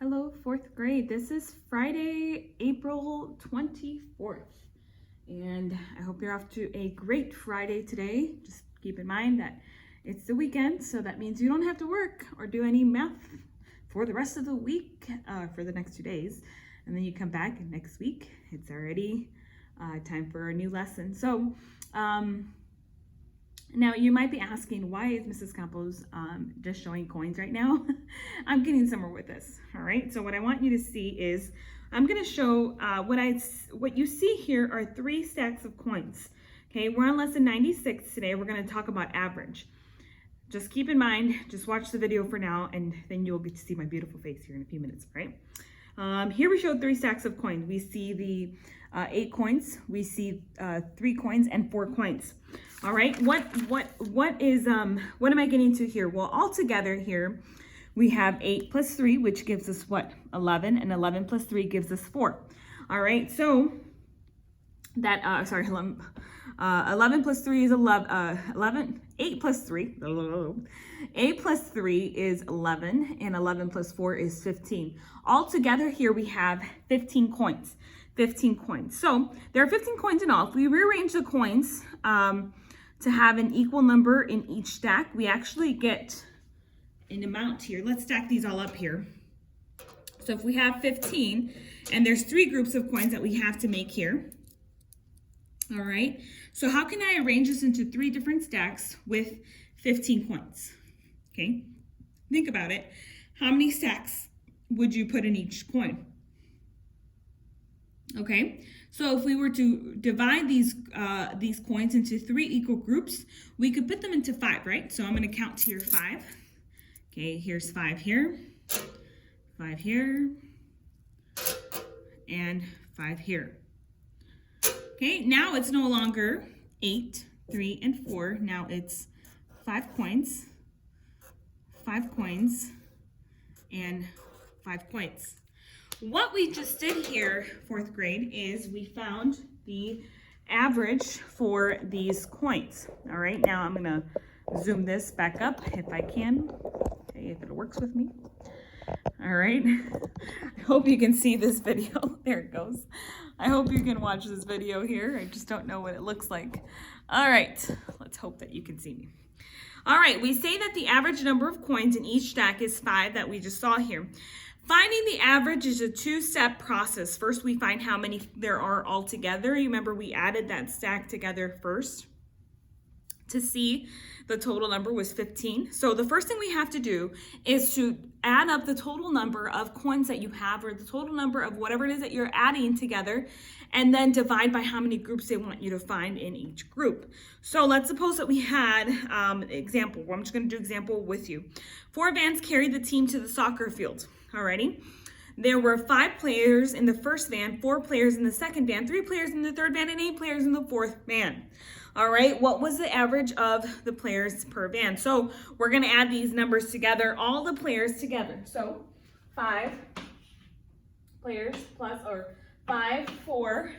Hello, fourth grade. This is Friday, April 24th. And I hope you're off to a great Friday today. Just keep in mind that it's the weekend, so that means you don't have to work or do any math for the rest of the week, for the next 2 days. And then you come back and next week, it's already time for a new lesson. So, now you might be asking, why is Mrs. Campos just showing coins right now? I'm getting somewhere with this, all right? So what I want you to see is, I'm gonna show what you see here are 3 stacks of coins, okay? We're on lesson 96 today. We're gonna talk about average. Just keep in mind, just watch the video for now, and then you'll get to see my beautiful face here in a few minutes, right? Here we show 3 stacks of coins. We see the 8 coins, we see 3 coins and 4 coins. All right, what am I getting to here? Well, all together here, we have 8 plus 3, which gives us what? 11, and 11 plus 3 gives us 4. All right, so that, 11 plus 3 is 11, 8 plus 3, 8 plus 3 is 11, and 11 plus 4 is 15. All together here, we have 15 coins. 15 coins. So there are 15 coins in all. If we rearrange the coins to have an equal number in each stack, we actually get an amount here. Let's stack these all up here. So if we have 15, and there's 3 groups of coins that we have to make here. All right, so how can I arrange this into 3 different stacks with 15 coins? Okay, think about it. How many stacks would you put in each coin? Okay, so if we were to divide these coins into 3 equal groups, we could put them into 5, right? So I'm going to count here 5. Okay, here's 5 here, 5 here, and 5 here. Okay, now it's no longer 8, 3, and 4. Now it's 5 coins, 5 coins, and 5 coins. What we just did here, 4th grade, is we found the average for these coins. All right, now I'm gonna zoom this back up if I can, okay, if it works with me. All right, I hope you can see this video. There it goes. I hope you can watch this video here. I just don't know what it looks like. All right, let's hope that you can see me. All right, we say that the average number of coins in each stack is 5 that we just saw here. Finding the average is a 2-step process. First, we find how many there are all together. Remember, we added that stack together first to see the total number was 15. So the first thing we have to do is to add up the total number of coins that you have, or the total number of whatever it is that you're adding together, and then divide by how many groups they want you to find in each group. So let's suppose that we had example. I'm just going to do example with you. 4 vans carried the team to the soccer field. Alrighty. There were 5 players in the first van, 4 players in the second van, 3 players in the third van, and 8 players in the fourth van. All right, what was the average of the players per van? So we're going to add these numbers together, all the players together. So 5 players plus, or 5, 4,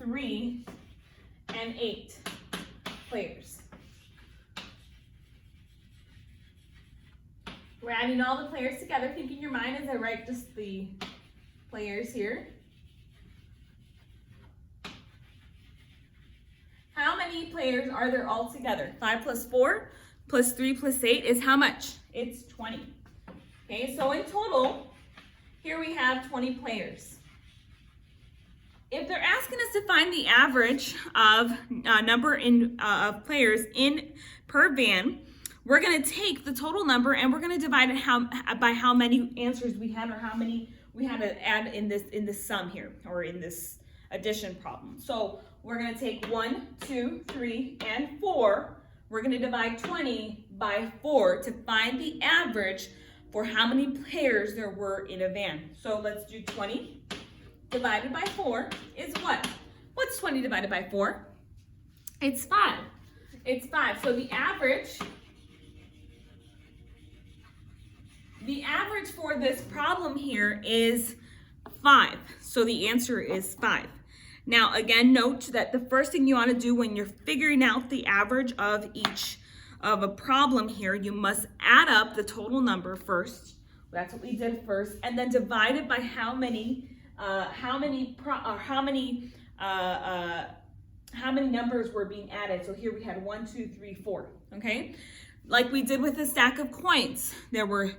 3, and 8 players. We're adding all the players together. Think in your mind as I write just the players here. How many players are there all together? 5 plus 4 plus 3 plus 8 is how much? It's 20. Okay, so in total, here we have 20 players. If they're asking us to find the average of number of players in per van, we're going to take the total number and we're going to divide it by how many answers we had, or how many we had to add in this sum here, or in this addition problem. So we're going to take 1, 2, 3, and 4. We're going to divide 20 by 4 to find the average for how many players there were in a van. So let's do 20 divided by 4 is what? What's 20 divided by 4? It's 5. It's 5. So the average for this problem here is 5. So the answer is 5. Now, again, note that the first thing you want to do when you're figuring out the average of a problem here, you must add up the total number first, That's what we did first. And then divided by how many numbers were being added. So here we had 1, 2, 3, 4, okay? Like we did with the stack of coins. There were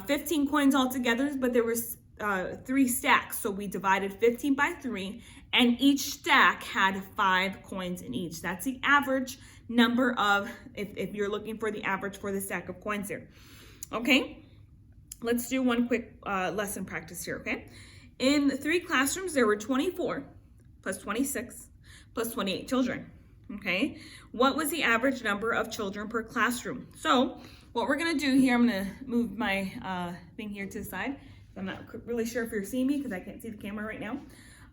15 coins altogether, but there was 3 stacks. So we divided 15 by 3, and each stack had 5 coins in each. That's the average number of, if you're looking for the average for the stack of coins here. Okay, let's do one quick lesson practice here, okay? In 3 classrooms, there were 24 plus 26 plus 28 children, okay? What was the average number of children per classroom? So what we're gonna do here, I'm gonna move my thing here to the side. I'm not really sure if you're seeing me because I can't see the camera right now,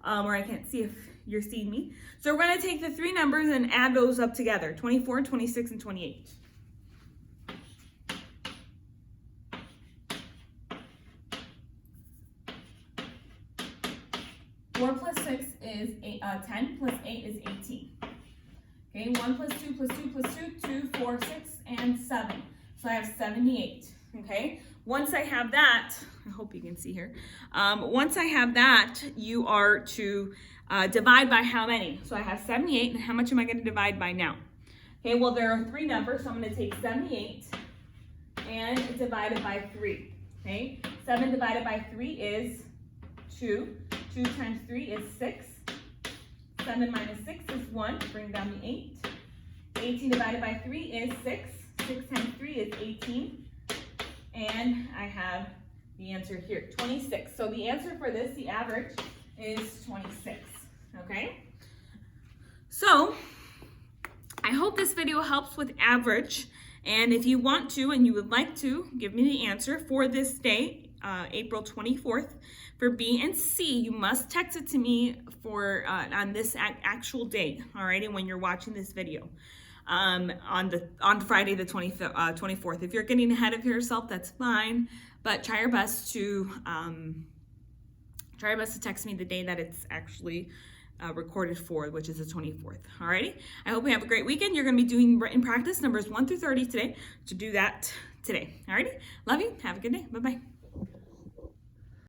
or I can't see if you're seeing me. So we're gonna take the 3 numbers and add those up together, 24, 26, and 28. 4 plus 6 is 10, plus 8 is 18. Okay, 1 plus 2 plus 2 plus 2, 2, 4, 6, and 7. So I have 78, okay? Once I have that, I hope you can see here. Once I have that, you are to divide by how many? So I have 78, and how much am I gonna divide by now? Okay, well there are 3 numbers, so I'm gonna take 78 and divide it by 3, okay? 7 divided by 3 is 2. 2 times 3 is 6. 7 minus 6 is 1. Bring down the 8. 18 divided by 3 is 6. 6 times 3 is 18. And I have the answer here, 26. So the answer for this, the average, is 26. Okay? So I hope this video helps with average. And if you want to and you would like to give me the answer for this day, April 24th, for B and C, you must text it to me for on this actual date, alrighty, when you're watching this video on Friday the 24th. If you're getting ahead of yourself, that's fine, but try your best to text me the day that it's actually recorded for, which is the 24th. Alrighty, I hope you have a great weekend. You're going to be doing written practice numbers 1 through 30 today, to do that today. Alrighty, love you. Have a good day. Bye bye.